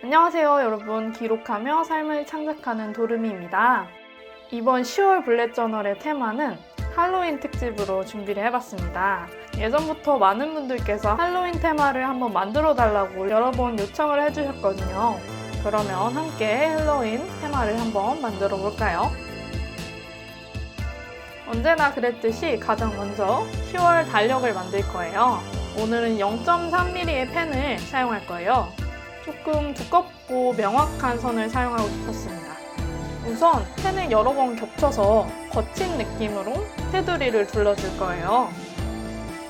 안녕하세요 여러분, 기록하며 삶을 창작하는 도르미입니다. 이번 10월 블랙 저널의 테마는 할로윈 특집으로 준비를 해봤습니다. 예전부터 많은 분들께서 할로윈 테마를 한번 만들어 달라고 여러 번 요청을 해주셨거든요. 그러면 함께 할로윈 테마를 한번 만들어 볼까요? 언제나 그랬듯이 가장 먼저 10월 달력을 만들 거예요. 오늘은 0.3mm의 펜을 사용할 거예요. 조금 두껍고 명확한 선을 사용하고 싶었습니다. 우선 펜을 여러 번 겹쳐서 거친 느낌으로 테두리를 둘러줄 거예요.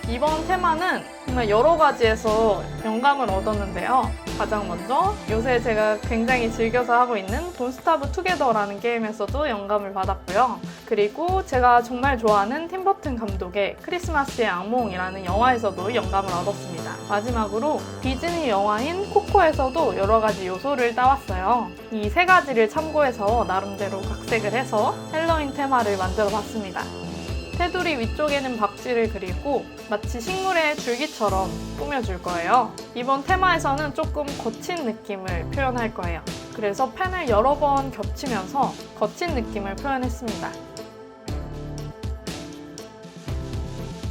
이번 테마는 정말 여러 가지에서 영감을 얻었는데요. 가장 먼저 요새 제가 굉장히 즐겨서 하고 있는 Don't Starve Together라는 게임에서도 영감을 받았고요. 그리고 제가 정말 좋아하는 팀 버튼 감독의 크리스마스의 악몽이라는 영화에서도 영감을 얻었습니다. 마지막으로 디즈니 영화인 코코에서도 여러 가지 요소를 따왔어요. 이 세 가지를 참고해서 나름대로 각색을 해서 할로윈 테마를 만들어 봤습니다. 테두리 위쪽에는 박쥐를 그리고 마치 식물의 줄기처럼 꾸며줄 거예요. 이번 테마에서는 조금 거친 느낌을 표현할 거예요. 그래서 펜을 여러 번 겹치면서 거친 느낌을 표현했습니다.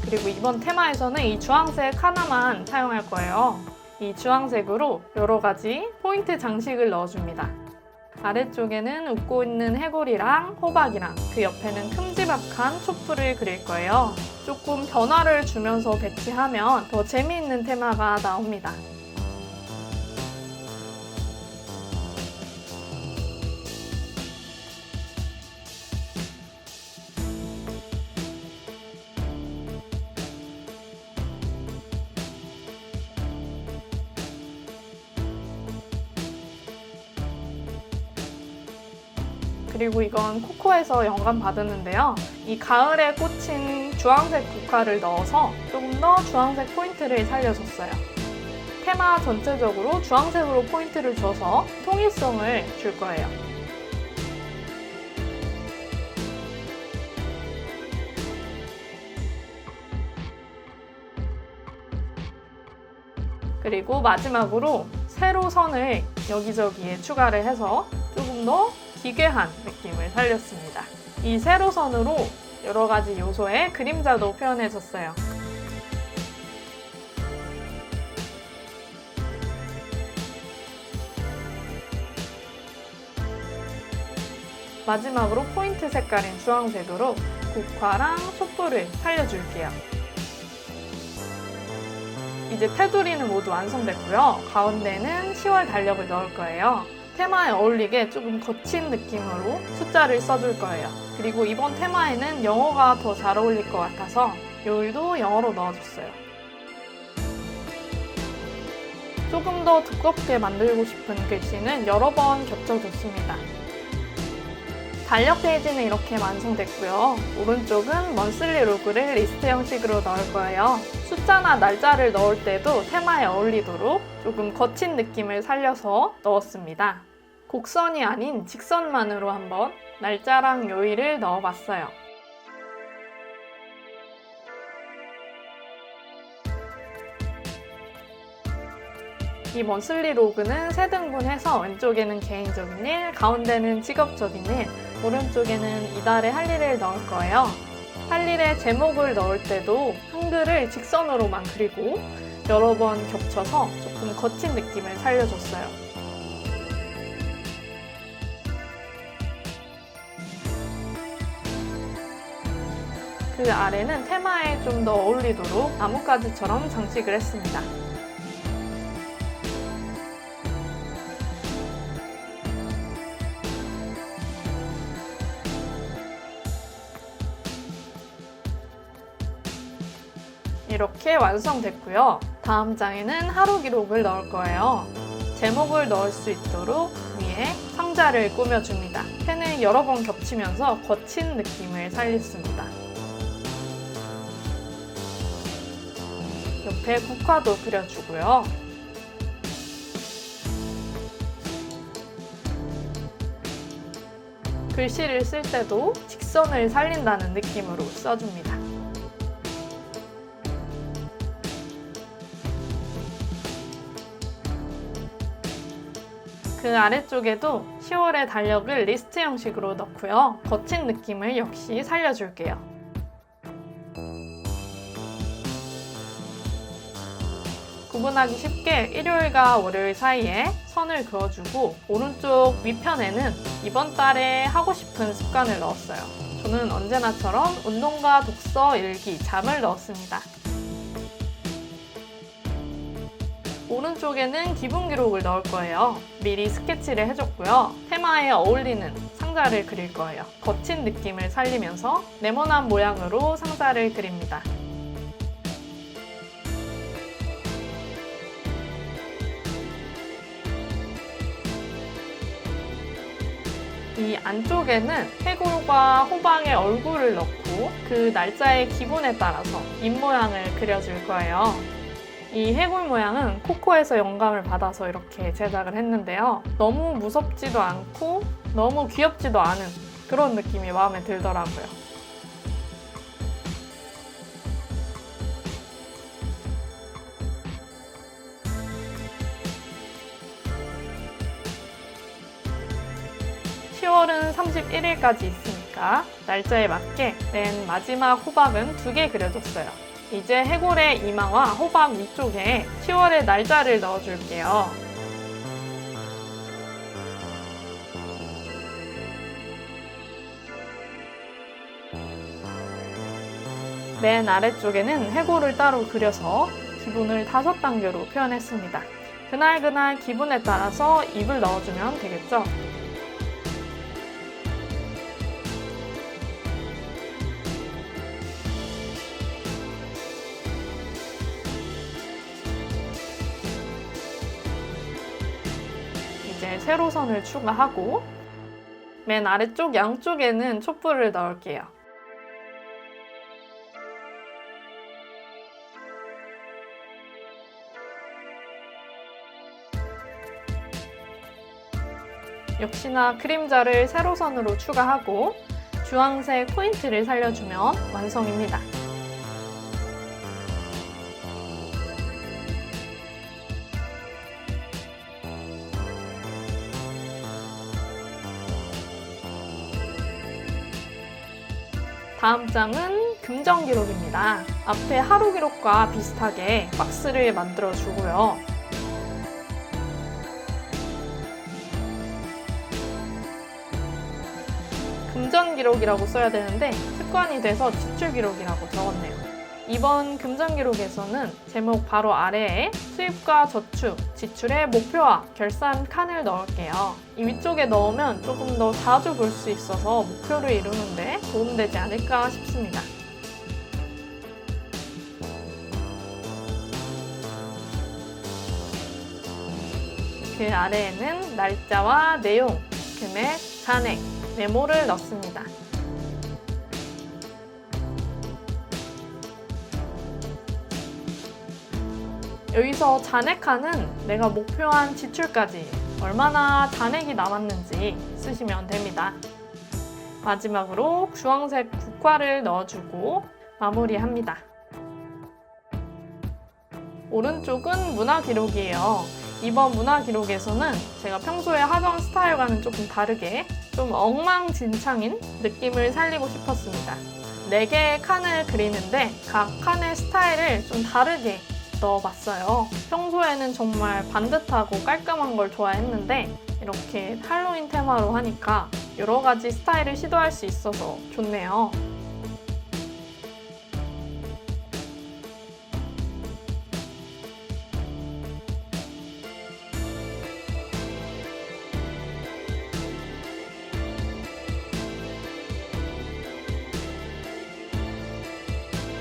그리고 이번 테마에서는 이 주황색 하나만 사용할 거예요. 이 주황색으로 여러 가지 포인트 장식을 넣어줍니다. 아래쪽에는 웃고 있는 해골이랑 호박이랑 그 옆에는 큼지막한 촛불을 그릴 거예요. 조금 변화를 주면서 배치하면 더 재미있는 테마가 나옵니다. 그리고 이건 코코에서 영감 받았는데요. 이 가을에 꽂힌 주황색 국화를 넣어서 조금 더 주황색 포인트를 살려줬어요. 테마 전체적으로 주황색으로 포인트를 줘서 통일성을 줄 거예요. 그리고 마지막으로 세로선을 여기저기에 추가를 해서 조금 더 기괴한 느낌을 살렸습니다. 이 세로선으로 여러 가지 요소의 그림자도 표현해줬어요. 마지막으로 포인트 색깔인 주황색으로 국화랑 촛불을 살려줄게요. 이제 테두리는 모두 완성됐고요. 가운데는 10월 달력을 넣을 거예요. 테마에 어울리게 조금 거친 느낌으로 숫자를 써줄 거예요. 그리고 이번 테마에는 영어가 더 잘 어울릴 것 같아서 요일도 영어로 넣어줬어요. 조금 더 두껍게 만들고 싶은 글씨는 여러 번 겹쳐줬습니다. 달력 페이지는 이렇게 완성됐고요. 오른쪽은 먼슬리 로그를 리스트 형식으로 넣을 거예요. 숫자나 날짜를 넣을 때도 테마에 어울리도록 조금 거친 느낌을 살려서 넣었습니다. 곡선이 아닌 직선만으로 한번 날짜랑 요일을 넣어봤어요. 이 먼슬리 로그는 3등분해서 왼쪽에는 개인적인 일, 가운데는 직업적인 일, 오른쪽에는 이달의 할 일을 넣을 거예요. 할 일의 제목을 넣을 때도 한글을 직선으로만 그리고 여러 번 겹쳐서 조금 거친 느낌을 살려줬어요. 그 아래는 테마에 좀 더 어울리도록 나뭇가지처럼 장식을 했습니다. 이렇게 완성됐고요. 다음 장에는 하루 기록을 넣을 거예요. 제목을 넣을 수 있도록 위에 상자를 꾸며줍니다. 펜을 여러 번 겹치면서 거친 느낌을 살렸습니다. 옆에 국화도 그려주고요. 글씨를 쓸 때도 직선을 살린다는 느낌으로 써줍니다. 그 아래쪽에도 10월의 달력을 리스트 형식으로 넣고요. 거친 느낌을 역시 살려줄게요. 구분하기 쉽게 일요일과 월요일 사이에 선을 그어주고 오른쪽 위편에는 이번 달에 하고 싶은 습관을 넣었어요. 저는 언제나처럼 운동과 독서, 일기, 잠을 넣었습니다. 오른쪽에는 기분 기록을 넣을 거예요. 미리 스케치를 해줬고요. 테마에 어울리는 상자를 그릴 거예요. 거친 느낌을 살리면서 네모난 모양으로 상자를 그립니다. 이 안쪽에는 해골과 호박의 얼굴을 넣고 그 날짜의 기분에 따라서 입모양을 그려줄 거예요. 이 해골 모양은 코코에서 영감을 받아서 이렇게 제작을 했는데요. 너무 무섭지도 않고 너무 귀엽지도 않은 그런 느낌이 마음에 들더라고요. (10월은) 31일까지 있으니까 날짜에 맞게 맨 마지막 호박은 2개 그려줬어요. 이제 해골의 이마와 호박 위쪽에 10월의 날짜를 넣어줄게요. 맨 아래쪽에는 해골을 따로 그려서 기분을 5단계로 표현했습니다. 그날 기분에 따라서 입을 넣어주면 되겠죠? 이제 세로선을 추가하고 맨 아래쪽 양쪽에는 촛불을 넣을게요. 역시나 그림자를 세로선으로 추가하고 주황색 포인트를 살려주면 완성입니다. 다음 장은 금전 기록입니다. 앞에 하루 기록과 비슷하게 박스를 만들어 주고요. 금전 기록이라고 써야 되는데 습관이 돼서 지출 기록이라고 적었네요. 이번 금전 기록에서는 제목 바로 아래에 수입과 저축, 지출의 목표와 결산 칸을 넣을게요. 이 위쪽에 넣으면 조금 더 자주 볼 수 있어서 목표를 이루는데 도움되지 않을까 싶습니다. 그 아래에는 날짜와 내용, 금액, 잔액, 메모를 넣습니다. 여기서 잔액 칸은 내가 목표한 지출까지 얼마나 잔액이 남았는지 쓰시면 됩니다. 마지막으로 주황색 국화를 넣어주고 마무리합니다. 오른쪽은 문화 기록이에요. 이번 문화 기록에서는 제가 평소에 하던 스타일과는 조금 다르게 좀 엉망진창인 느낌을 살리고 싶었습니다. 4개의 칸을 그리는데 각 칸의 스타일을 좀 다르게 넣어봤어요. 평소에는 정말 반듯하고 깔끔한 걸 좋아했는데 이렇게 할로윈 테마로 하니까 여러 가지 스타일을 시도할 수 있어서 좋네요.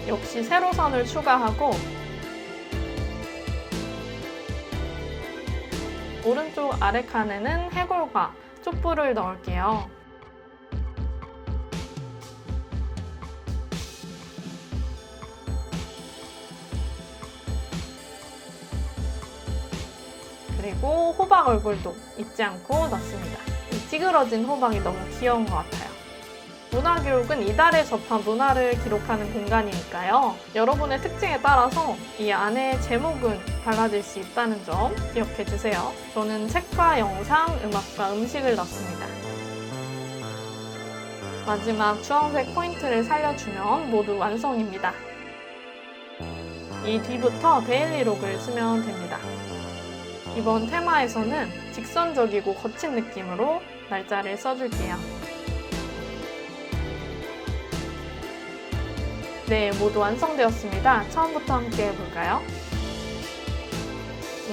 역시 세로선을 추가하고 오른쪽 아래 칸에는 해골과 촛불을 넣을게요. 그리고 호박 얼굴도 잊지 않고 넣습니다. 이 찌그러진 호박이 너무 귀여운 것 같아요. 문화 기록은 이달에 접한 문화를 기록하는 공간이니까요. 여러분의 특징에 따라서 이 안에 제목은 달라질 수 있다는 점 기억해 주세요. 저는 책과 영상, 음악과 음식을 넣습니다. 마지막 주황색 포인트를 살려주면 모두 완성입니다. 이 뒤부터 데일리록을 쓰면 됩니다. 이번 테마에서는 직선적이고 거친 느낌으로 날짜를 써줄게요. 네, 모두 완성되었습니다. 처음부터 함께 해볼까요?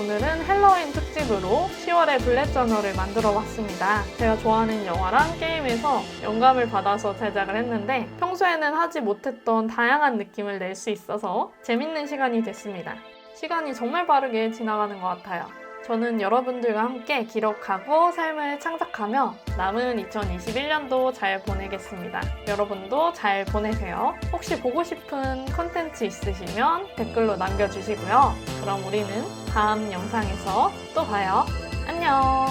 오늘은 헬로윈 특집으로 10월의 블랙 저널을 만들어 봤습니다. 제가 좋아하는 영화랑 게임에서 영감을 받아서 제작을 했는데 평소에는 하지 못했던 다양한 느낌을 낼 수 있어서 재밌는 시간이 됐습니다. 시간이 정말 빠르게 지나가는 것 같아요. 저는 여러분들과 함께 기록하고 삶을 창작하며 남은 2021년도 잘 보내겠습니다. 여러분도 잘 보내세요. 혹시 보고 싶은 콘텐츠 있으시면 댓글로 남겨주시고요. 그럼 우리는 다음 영상에서 또 봐요. 안녕!